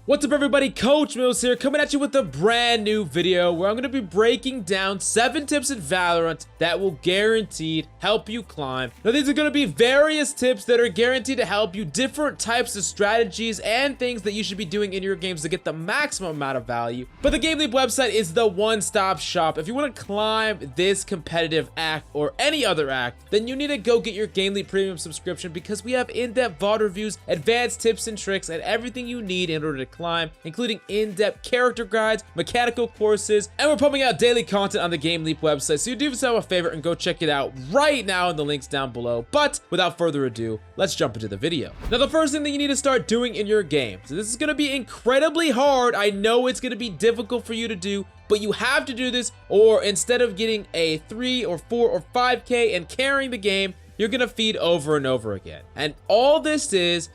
What's up everybody, Coach Mills here, coming at you with a brand new video where I'm going to be breaking down 7 tips in Valorant that will guaranteed help you climb. Now these are going to be various tips that are guaranteed to help you different types of strategies and things that you should be doing in your games to get the maximum amount of value. But the GameLeap website is the one-stop shop. If you want to climb this competitive act or any other act, then you need to go get your GameLeap premium subscription because we have in-depth VOD reviews, advanced tips and tricks, and everything you need in order to climb, including in-depth character guides, mechanical courses, and we're pumping out daily content on the GameLeap website, so you do yourself a favor and go check it out right now in the links down below. But without further ado, let's jump into the video. Now the first thing that you need to start doing in your game, so this is going to be incredibly hard, I know it's going to be difficult for you to do, but you have to do this, or instead of getting a 3 or 4 or 5k and carrying the game, you're going to feed over and over again. And all this is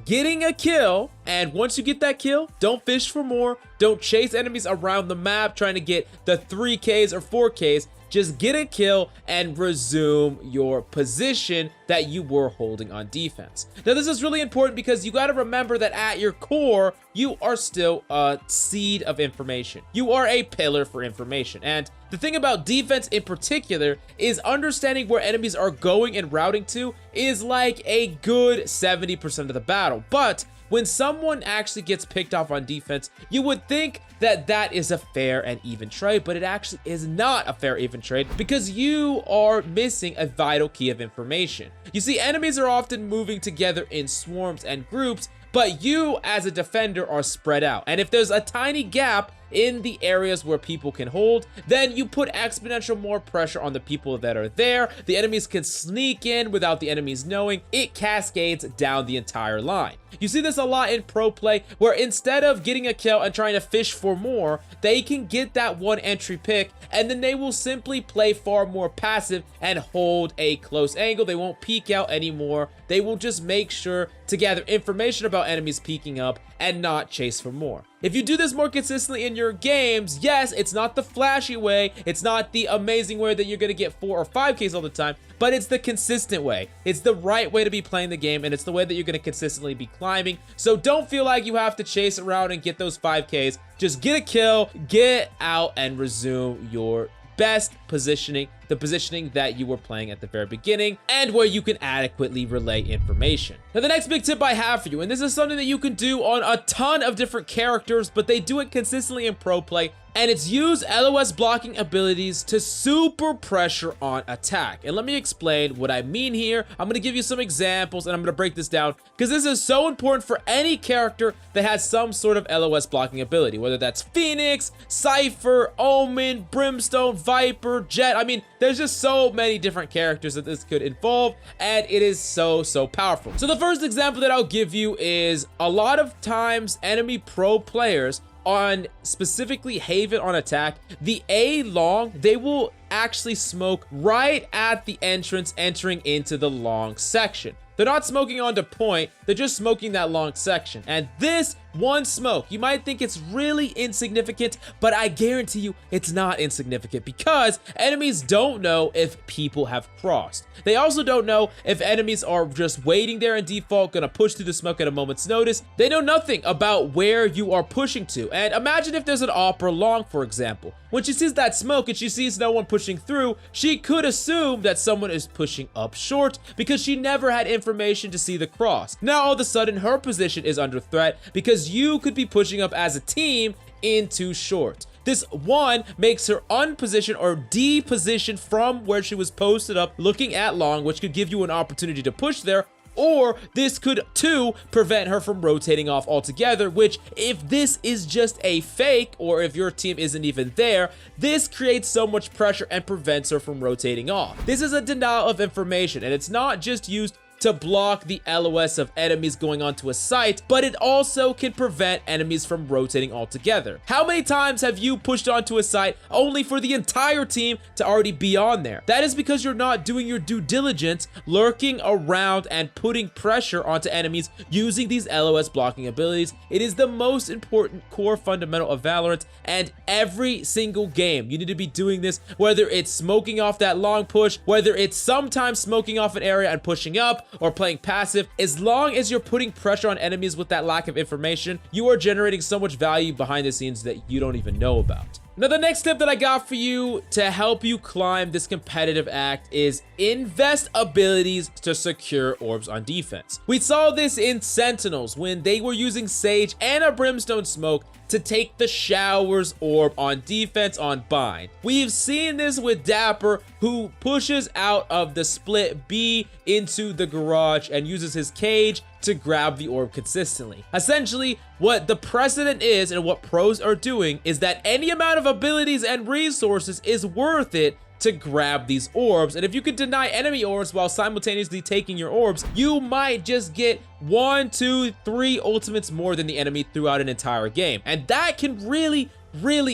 getting a kill, and once you get that kill, don't fish for more, don't chase enemies around the map trying to get the 3Ks or 4Ks, just get a kill and resume your position that you were holding on defense. Now this is really important because you got to remember that at your core, you are still a seed of information. You are a pillar for information, and the thing about defense in particular is understanding where enemies are going and routing to is like a good 70% of the battle. But when someone actually gets picked off on defense, you would think that that is a fair and even trade, but it actually is not a fair even trade because you are missing a vital key of information. You see, enemies are often moving together in swarms and groups, but you as a defender are spread out. And if there's a tiny gap in the areas where people can hold, then you put exponential more pressure on the people that are there. The enemies can sneak in without the enemies knowing. It cascades down the entire line. You see this a lot in pro play, where instead of getting a kill and trying to fish for more, they can get that one entry pick, and then they will simply play far more passive and hold a close angle. They won't peek out anymore. They will just make sure to gather information about enemies peeking up and not chase for more. If you do this more consistently in your games, yes, it's not the flashy way, it's not the amazing way that you're gonna get 4 or 5Ks all the time, but it's the consistent way. It's the right way to be playing the game, and it's the way that you're gonna consistently be climbing. So don't feel like you have to chase around and get those 5Ks. Just get a kill, get out, and resume your best positioning, the positioning that you were playing at the very beginning and where you can adequately relay information. Now the next big tip I have for you, and this is something that you can do on a ton of different characters, but they do it consistently in pro play, and it's use LOS blocking abilities to super pressure on attack. And let me explain what I mean here. I'm gonna give you some examples and I'm gonna break this down because this is so important for any character that has some sort of LOS blocking ability, whether that's Phoenix, Cypher, Omen, Brimstone, Viper, Jett. I mean, there's just so many different characters that this could involve, and it is so powerful. So the first example that I'll give you is a lot of times enemy pro players on specifically Haven on attack, the A long, they will actually smoke right at the entrance entering into the long section. They're not smoking onto point, they're just smoking that long section. And this one smoke, you might think it's really insignificant, but I guarantee you it's not insignificant because enemies don't know if people have crossed. They also don't know if enemies are just waiting there in default, gonna push through the smoke at a moment's notice. They know nothing about where you are pushing to. And imagine if there's an opera long, for example. When she sees that smoke and she sees no one pushing through, she could assume that someone is pushing up short because she never had information to see the cross. Now all of a sudden her position is under threat because you could be pushing up as a team into short. This one makes her unpositioned or depositioned from where she was posted up looking at long, which could give you an opportunity to push there. Or this could, too, prevent her from rotating off altogether, which if this is just a fake, or if your team isn't even there, this creates so much pressure and prevents her from rotating off. This is a denial of information, and it's not just used to block the LOS of enemies going onto a site, but it also can prevent enemies from rotating altogether. How many times have you pushed onto a site only for the entire team to already be on there? That is because you're not doing your due diligence, lurking around and putting pressure onto enemies using these LOS blocking abilities. It is the most important core fundamental of Valorant, and every single game you need to be doing this, whether it's smoking off that long push, whether it's sometimes smoking off an area and pushing up, or playing passive, as long as you're putting pressure on enemies with that lack of information, you are generating so much value behind the scenes that you don't even know about. Now, the next tip that I got for you to help you climb this competitive act is invest abilities to secure orbs on defense. We saw this in Sentinels when they were using Sage and a Brimstone Smoke to take the Shower's orb on defense on Bind. We've seen this with Dapper, who pushes out of the split B into the garage and uses his cage to grab the orb consistently. Essentially, what the precedent is and what pros are doing is that any amount of abilities and resources is worth it to grab these orbs, and if you could deny enemy orbs while simultaneously taking your orbs, you might just get 1, 2, 3 ultimates more than the enemy throughout an entire game, and that can really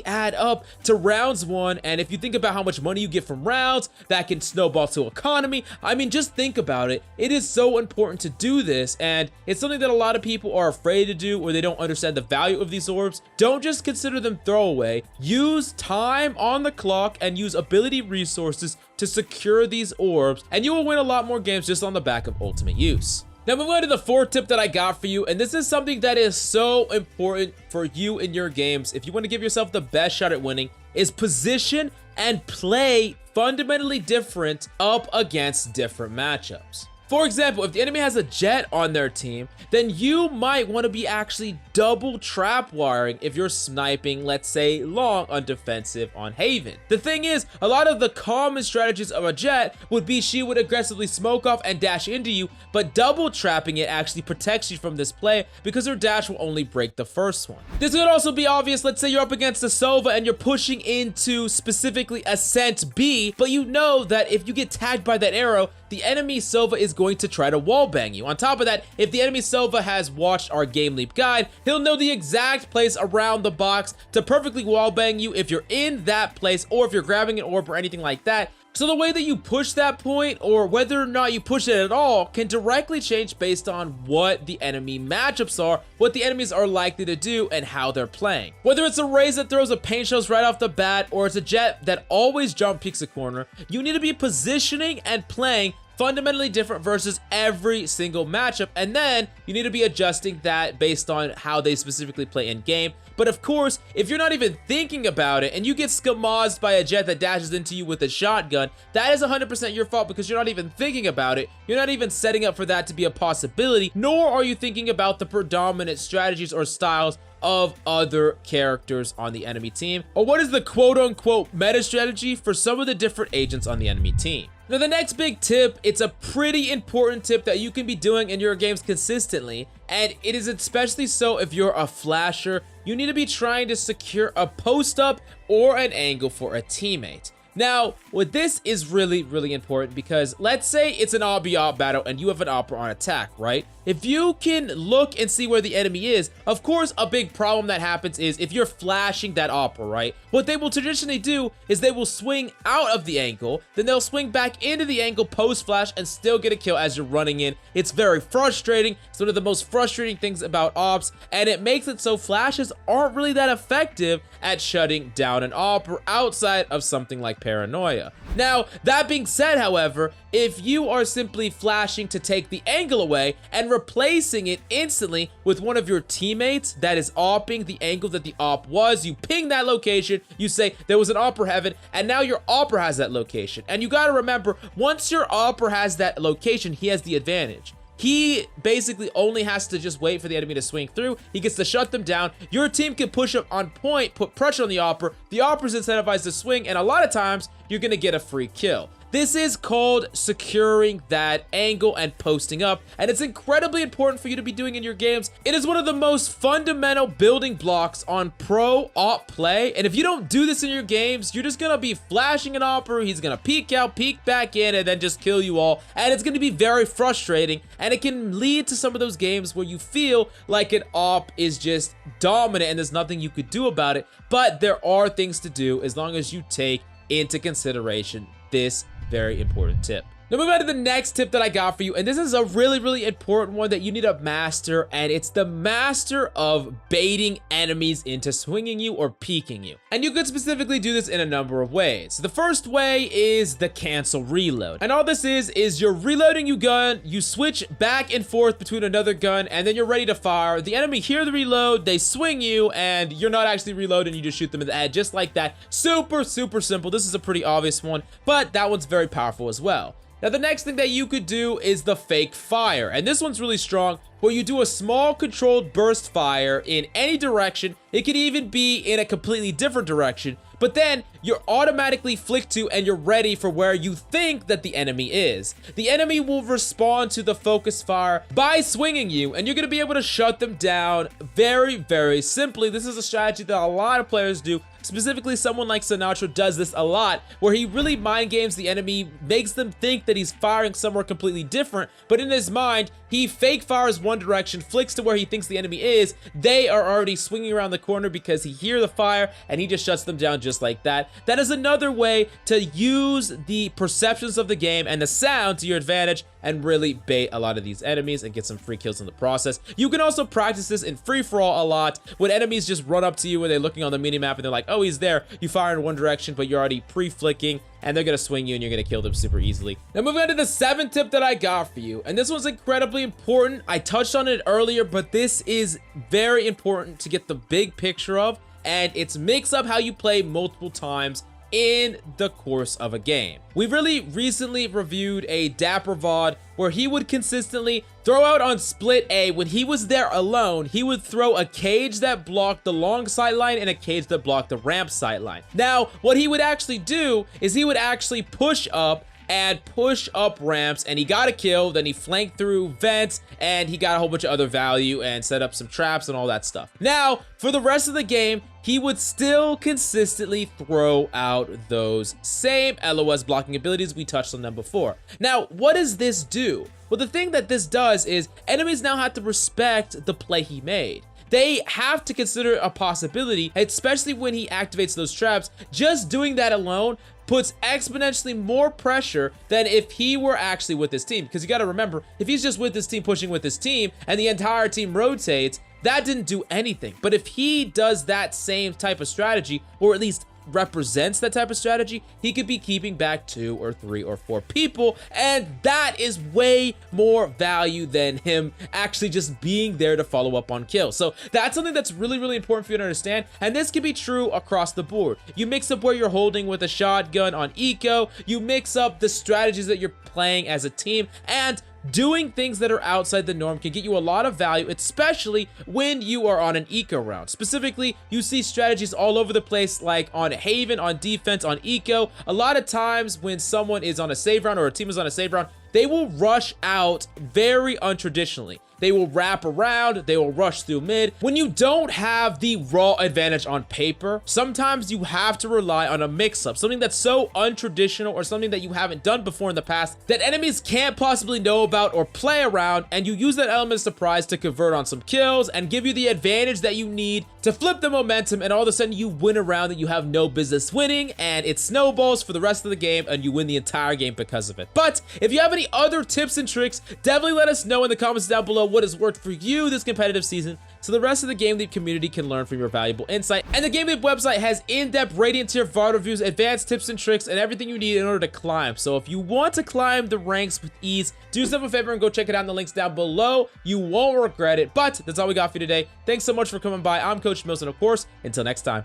add up to rounds won. And if you think about how much money you get from rounds, that can snowball to economy. I mean, just think about it. It is so important to do this, and it's something that a lot of people are afraid to do, or they don't understand the value of these orbs. Don't just consider them throwaway. Use time on the clock and use ability resources to secure these orbs, and you will win a lot more games just on the back of ultimate use. Now, moving on to the fourth tip that I got for you, and this is something that is so important for you in your games if you want to give yourself the best shot at winning, is position and play fundamentally different up against different matchups. For example, if the enemy has a Jett on their team, then you might want to be actually double trap wiring if you're sniping, let's say, long on defensive on Haven. The thing is, a lot of the common strategies of a Jett would be she would aggressively smoke off and dash into you, but double trapping it actually protects you from this play because her dash will only break the first one. This could also be obvious. Let's say you're up against a Sova and you're pushing into specifically Ascent B, but you know that if you get tagged by that arrow, the enemy Sova is going to try to wallbang you. On top of that, if the enemy Sova has watched our GameLeap guide, he'll know the exact place around the box to perfectly wallbang you if you're in that place or if you're grabbing an orb or anything like that. So the way that you push that point, or whether or not you push it at all, can directly change based on what the enemy matchups are, what the enemies are likely to do, and how they're playing. Whether it's a Raze that throws a paint shells right off the bat, or it's a Jett that always jump peeks a corner, you need to be positioning and playing fundamentally different versus every single matchup, and then you need to be adjusting that based on how they specifically play in game. But of course, if you're not even thinking about it and you get skamazed by a Jett that dashes into you with a shotgun, that is 100% your fault because you're not even thinking about it. You're not even setting up for that to be a possibility, nor are you thinking about the predominant strategies or styles of other characters on the enemy team, or what is the quote-unquote meta strategy for some of the different agents on the enemy team. Now, the next big tip, it's a pretty important tip that you can be doing in your games consistently, and it is especially so if you're a flasher. You need to be trying to secure a post-up or an angle for a teammate. Now, what this is really important, because let's say it's an obby-op battle and you have an opera on attack, right? If you can look and see where the enemy is, of course, a big problem that happens is if you're flashing that opera, right? What they will traditionally do is they will swing out of the angle, then they'll swing back into the angle post-flash and still get a kill as you're running in. It's very frustrating. It's one of the most frustrating things about ops, and it makes it so flashes aren't really that effective at shutting down an opera outside of something like Paranoia. Now, that being said, however, if you are simply flashing to take the angle away and replacing it instantly with one of your teammates that is opping the angle that the op was, you ping that location, you say there was an opera heaven, and now your opera has that location. And you gotta remember, once your opera has that location, he has the advantage. He basically only has to just wait for the enemy to swing through. He gets to shut them down. Your team can push up on point, put pressure on the opera. The opera's incentivized to swing, and a lot of times, you're gonna get a free kill. This is called securing that angle and posting up, and it's incredibly important for you to be doing in your games. It is one of the most fundamental building blocks on pro op play, and if you don't do this in your games, you're just gonna be flashing an opera, he's gonna peek out, peek back in, and then just kill you all, and it's gonna be very frustrating, and it can lead to some of those games where you feel like an op is just dominant and there's nothing you could do about it, but there are things to do as long as you take into consideration this very important tip. Now moving on to the next tip that I got for you, and this is a really important one that you need to master, and it's the master of baiting enemies into swinging you or peeking you. And you could specifically do this in a number of ways. The first way is the cancel reload. And all this is you're reloading your gun, you switch back and forth between another gun, and then you're ready to fire. The enemy hear the reload, they swing you, and you're not actually reloading, you just shoot them in the head just like that. Super simple. This is a pretty obvious one, but that one's very powerful as well. Now, the next thing that you could do is the fake fire, and this one's really strong, where you do a small controlled burst fire in any direction. It could even be in a completely different direction, but then you're automatically flicked to and you're ready for where you think that the enemy is. The enemy will respond to the focus fire by swinging you, and you're going to be able to shut them down very simply. This is a strategy that a lot of players do. Specifically, someone like Sinatra does this a lot, where he really mind games the enemy, makes them think that he's firing somewhere completely different, but in his mind, he fake fires one direction, flicks to where he thinks the enemy is. They are already swinging around the corner because he hears the fire, and he just shuts them down just like that. That is another way to use the perceptions of the game and the sound to your advantage and really bait a lot of these enemies and get some free kills in the process. You can also practice this in free-for-all a lot, when enemies just run up to you and they're looking on the minimap and they're like, oh, he's there. You fire in one direction, but you're already pre-flicking, and they're gonna swing you and you're gonna kill them super easily. Now moving on to the 7th tip that I got for you, and this one's incredibly important. I touched on it earlier, but this is very important to get the big picture of, and it's mix up how you play multiple times in the course of a game. We really recently reviewed a Dapper VOD where he would consistently throw out on split A. When he was there alone, he would throw a cage that blocked the long sideline and a cage that blocked the ramp sideline. Now, what he would actually do is he would actually push up and push up ramps, and he got a kill. Then he flanked through vents, and he got a whole bunch of other value and set up some traps and all that stuff. Now, for the rest of the game, he would still consistently throw out those same LOS blocking abilities. We touched on them before. Now, what does this do? Well, the thing that this does is enemies now have to respect the play he made. They have to consider a possibility, especially when he activates those traps. Just doing that alone puts exponentially more pressure than if he were actually with his team. Because you got to remember, if he's just with his team, pushing with his team, and the entire team rotates, that didn't do anything. But if he does that same type of strategy, or at least represents that type of strategy, he could be keeping back 2 or 3 or 4 people, and that is way more value than him actually just being there to follow up on kills. So that's something that's really important for you to understand, and this can be true across the board. You mix up where you're holding with a shotgun on eco, you mix up the strategies that you're playing as a team, and doing things that are outside the norm can get you a lot of value, especially when you are on an eco round. Specifically, you see strategies all over the place, like on Haven, on defense, on eco. A lot of times when someone is on a save round or a team is on a save round, they will rush out very untraditionally. They will wrap around, they will rush through mid. When you don't have the raw advantage on paper, sometimes you have to rely on a mix-up, something that's so untraditional or something that you haven't done before in the past that enemies can't possibly know about or play around, and you use that element of surprise to convert on some kills and give you the advantage that you need to flip the momentum, and all of a sudden you win a round that you have no business winning, and it snowballs for the rest of the game, and you win the entire game because of it. But if you have any other tips and tricks, definitely let us know in the comments down below what has worked for you this competitive season, so the rest of the GameLeap community can learn from your valuable insight. And the GameLeap website has in-depth Radiant tier VOD reviews, advanced tips and tricks, and everything you need in order to climb. So if you want to climb the ranks with ease, do yourself a favor and go check it out in the links down below. You won't regret it. But that's all we got for you today. Thanks so much for coming by. I'm Coach Mills, and of course, until next time.